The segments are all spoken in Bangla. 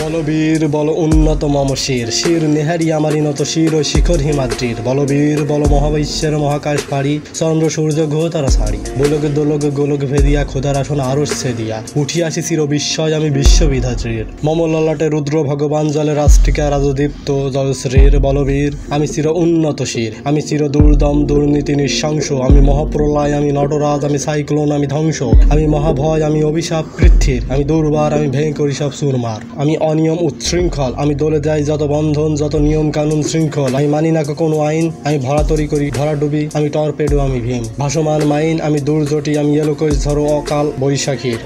বলবীর বল উন্নত মম শির শির নেহারি আমারই নত শির ও শিখর হিমাদ্রির বলবীর বল মহাবিশ্বের মহাকাশ পাড়ি চন্দ্র সূর্য গ্রহ তারা ছাড়ি গোলক দোলক গোলক ভেদিয়া খোদার আসন আরো দিয়া উঠিয়াছি চির বিস্ময় আমি বিশ্ববিধাত্রীর মম ললাটে রুদ্র ভগবান জলে রাষ্ট্রিকা রাজদীপ্ত জয়শ্রীর বলবীর আমি চির উন্নত শির আমি চির দুর্দম দুর্নীতি নৃশংস আমি মহাপ্রলয় আমি নটরাজ আমি সাইক্লোন আমি ধ্বংস আমি মহাভয় আমি অভিশাপ পৃথ্বীর আমি দুর্বার আমি ভেঙে করি সব সুরমার আমি অনিয়ম উচ্ছৃঙ্খল আমি দলে যাই যত বন্ধন যত নিয়ম কানুন শৃঙ্খল আমি মানি না কোনো আইন আমি ভরাতরি করি ভরাডুবি আমি টর্পেডো আমি ভীম ভাসমান মাইন আমি দুর্জটি আমি এলোকজ ঝড়ো অকাল বৈশাখীর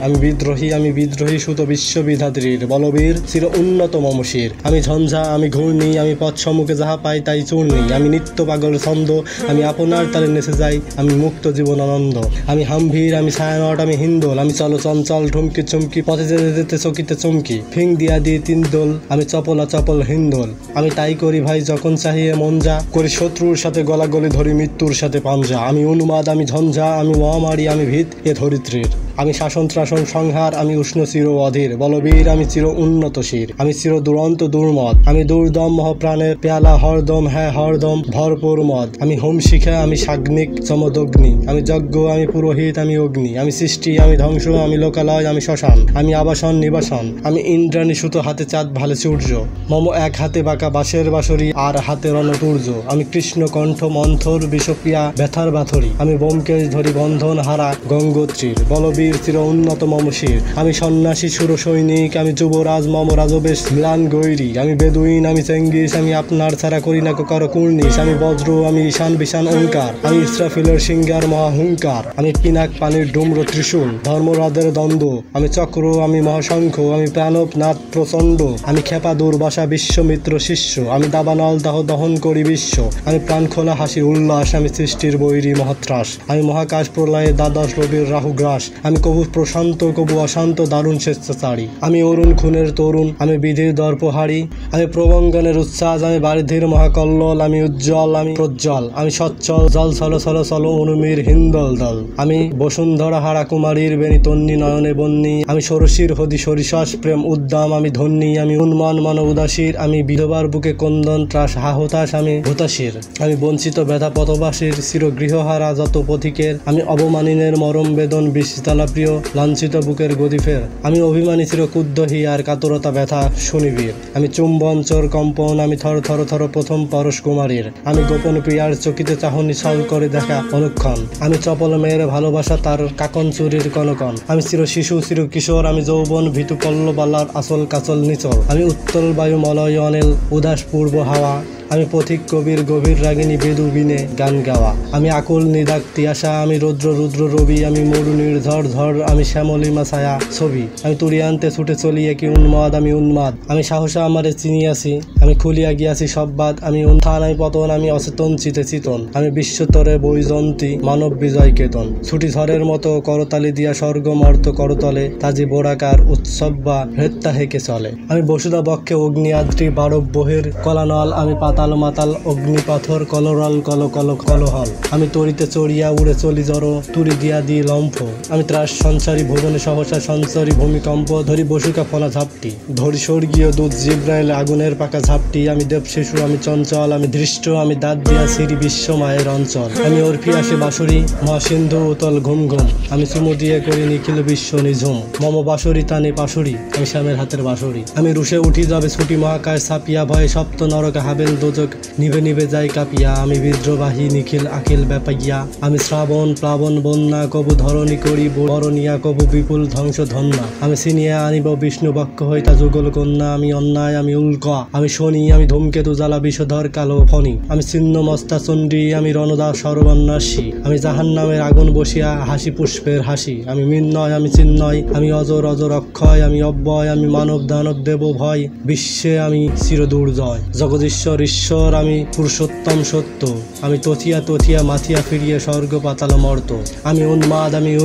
আমি বিদ্রোহী সুত বিশ্ববিধাত্রীর বলবীর চির উন্নত মমশির আমি ঝঞ্ঝা আমি ঘূর্ণি আমি পথ সম্মুখে যাহা পাই তাই চূর্ণি আমি নিত্য পাগল ছন্দ আমি আপনার তালে নেচে যাই আমি মুক্ত জীবন আনন্দ আমি হামভীর আমি ছায়ানট আমি হিন্দোল আমি চলো চঞ্চল ঠুমকি চুমকি পথে যেতে যেতে চকিতে চমকি ফিং দিয়া দিয়ে তিন দোল আমি চপলা চপল হিন্দোল আমি তাই করি ভাই যখন চাহিয়ে মন যা করি শত্রুর সাথে গলাগলি ধরি মৃত্যুর সাথে পাঞ্জা আমি উন্মাদ আমি ঝঞ্ঝা আমি মহামারী আমি ভিত এ ধরিত্রীর আমি শাসন ত্রাসন সংহার আমি উষ্ণ চির অধীর বলবীর আমি চির উন্নত শির আমি চির দুরন্ত দুর্মদ আমি দুর্দম মহাপ্রাণের পেয়ালা হরদম হ্যাঁ হরদম ভরপুর মদ আমি হোম শিখা আমি সাগ্নিক চমদগ্নি আমি যজ্ঞ আমি পুরোহিত আমি অগ্নি আমি সৃষ্টি আমি ধ্বংস আমি লোকালয় আমি শ্মশান আমি আবাসন নিবাসন আমি ইন্দ্রাণী সুত হাতে চাঁদ ভালে সূর্য মম এক হাতে বাঁকা বাঁশের বাঁশরি আর হাতে রণতুর্য আমি কৃষ্ণ কণ্ঠ মন্থর বিষক্রিয়া ব্যথার বাথরি আমি ব্যোমকেশ ধরি বন্ধন হারা গঙ্গোত্রীর বলবীর চির উন্নত মমশির আমি সন্ন্যাসী সুর সৈনিক আমি যুবরাজ মম রাজবেশ ম্লান গৈরী আমি বেদুইন আমি চেঙ্গিস আমি আপনার ছাড়া করি না কার কুর্নিশ আমি বজ্র আমি ঈশান বিশান ওঙ্কার আমি ইসরাফিলের সিংহার মহাহুঙ্কার আমি পিনাক পানির ডুম্র ত্রিশূল ধর্মরাজের দ্বন্দ্ব আমি চক্র আমি মহাশঙ্খ আমি প্রাণব নাথ প্রচণ্ড আমি খেপা দুর্বাসা বিশ্বমিত্র শিষ্য আমি দাবানল দাহ দহন করি বিশ্ব আমি প্রাণ খোলা হাসির উল্লাস আমি সৃষ্টির বৈরী মহাত্রাস আমি মহাকাশ প্রলয়ে দ্বাদশ রবির রাহু গ্রাস আমি কবু প্রশান্ত কবু অশান্ত দারুণ স্বেচ্ছাচারী আমি অরুণ খুনের তরুণ আমি বিধির দর্পহারী আমি প্রবঙ্গনের উচ্ছ্বাস আমি বারিধির মহাকল্লোল আমি উজ্জ্বল আমি প্রজ্জ্বল আমি সচ্ছল জল ছল ছল ছল অনুমীর হিন্দল দল আমি বসুন্ধরা হারা কুমারীর বেণী তন্নি নয়নে বন্নি আমি ষোড়শীর হদি সরিষাস প্রেম উদ্দাম আমি ধন্যী আমি উন্মান মন উদাসীর আমি বিধবার বুকে কন্দন ত্রাস হাহতাস আমি হতাশীর আমি বঞ্চিত ব্যথা পথবাসীর চির গৃহহারা যত পথিকের আমি অবমানিনের মরম বেদন বিশিতালা প্রিয় লাঞ্ছিত বুকের গদিফের আমি অভিমানী চির কুদ্ধহী আর কাতরতা ব্যথা শুনিবীর আমি চুম্বন চোর কম্পন আমি থর থর থর প্রথম পরশ কুমারীর আমি গোপন প্রিয়ার চকিতে চাহনি ছল করে দেখা অনুক্ষণ আমি চপল মেয়ের ভালোবাসা তার কাকন চুরির কনকন আমি চির শিশু চির কিশোর আমি যৌবন ভীতু পল্লবালার আসল কাচল নিচল আমি উত্তল বায়ু মলয় অনিল উদাস পূর্ব হাওয়া আমি পথিক কবির গভীর রাগিনী বেদুবিনে গান গাওয়া আমি আকুল নিদাক তিয়াসা আমি রৌদ্র রুদ্র রবি আমি মরুনির ঝড় ঝড় আমি শ্যামলিমা ছায়া ছবি আমি তুরিয়ান্তে ছুটে চলি কি উন্মাদ আমি উন্মাদ আমি সাহসা আমারে চিনিয়াছি আমি খুলিয়া গিয়াছি সব বাদ আমি উত্থান আমি পতন আমি অচেতন চিতে চিতন আমি বিশ্বতরে বৈজন্তী মানব বিজয় কেতন ছুটি ঝড়ের মতো করতালি দিয়া স্বর্গ মর্ত করতলে তাজি বোরাকার উৎসব বা হৃত্যা হেকে চলে আমি বসুদা বক্ষে অগ্নি আদ্রি বারব বহের কলানল আমি তাল মাতাল অগ্নি পাথর কলরল কল কল কলহল আমি তরিতে চড়িয়া উড়ে চলি জড় তুরি দিয়া দি লম্ফ আমি ত্রাস সঞ্চারী ভুবনে সহসা সঞ্চারী ভূমিকম্প ধরি বসুকা ফলা ঝাপটি ধরি স্বর্গীয় দূত জিব্রাইল আগুনের পাকা ঝাপটি আমি দেব শিশু আমি চঞ্চল আমি দৃষ্ট আমি দাঁত দিয়া সিঁড়ি বিশ্ব মায়ের অঞ্চল আমি অর্ফি আসে বাঁশুরি মহাসিন্ধু উতল ঘুম ঘুম আমি চুমু দিয়ে করি নিখিল বিশ্ব নিঝুম মম বাঁশুরি তানে পাশুরি আমি শ্যামের হাতের বাঁশুরি আমি রুশে উঠি যাবে ছুটি মহাকাশ ছাপিয়া ভয়ে সপ্ত নরক হাবেল দোজক নিভে নিভে যাই কাপিয়া আমি বিদ্রোবাহী নিখিল আখিল ব্যাপাইয়া আমি শ্রাবণ প্লাবন বন্যা কবু ধরণী করি বরণিয়া কবু বিপুল ধ্বংস ধন্যা আমি চিনিয়া আনিব বিষ্ণু বক্ষ হইতা যুগল কন্যা আমি অন্যায় আমি উল্কা আমি শনি আমি ধূমকেতু জ্বালা বিষধর কালো ফণি আমি ছিন্ন মস্তা চণ্ডী আমি রণদা সর্বন্যাসী আমি জাহান নামের আগুন বসিয়া হাসি পুষ্পের হাসি আমি মিন্নয় আমি চিন্ময় আমি অজর অজর অক্ষয় আমি অব্যয় আমি মানব দানব দেব ভয় বিশ্বে আমি চির দুর্জয় জগদীশ্বর ঈশ্বর, আমি পুরুষোত্তম সত্য, আমি তথিয়া তথিয়া মাথিয়া ফিরিয়ে স্বর্গ পাতাল মর্ত। আমি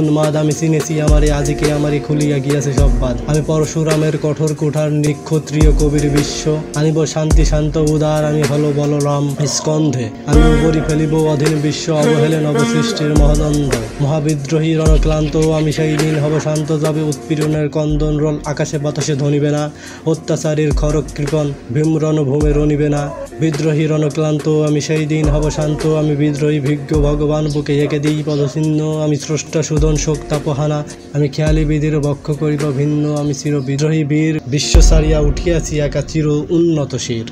উন্মাদ, আমি চিনেছি আমারে, আজিকে আমারে খুলিয়া গিয়াছে সব বাদ। আমি পরশুরামের কঠোর কুঠার নিক্ষত্রিয় কবির বিশ্ব, আনিব শান্তি শান্ত উদার, আমি হল বলরাম স্কন্ধে। আমি উপরি ফেলিব অধীন বিশ্ব, অবহেলে নবসৃষ্টির মহানন্দ। মহাবিদ্রোহী রণক্লান্ত আমি সেই দিন হব শান্ত, যাবে উৎপীড়নের কন্দন রোল আকাশে বাতাসে ধ্বনিবে না, অত্যাচারীর খড়গ কৃপণ ভীম রণভূমে রণিবে না। বিদ্রোহী রণক্লান্ত আমি সেই দিন হব শান্ত, আমি বিদ্রোহী ভিজ্ঞ ভগবান বুকে এঁকে দিই পদচিহ্ন। আমি স্রষ্টা সুদন শোক তাপহানা, আমি খেয়ালি বিধির বক্ষ করিব ভিন্ন। আমি চির বিদ্রোহী বীর, বিশ্ব সারিয়া উঠিয়াছি একা চির উন্নত শির।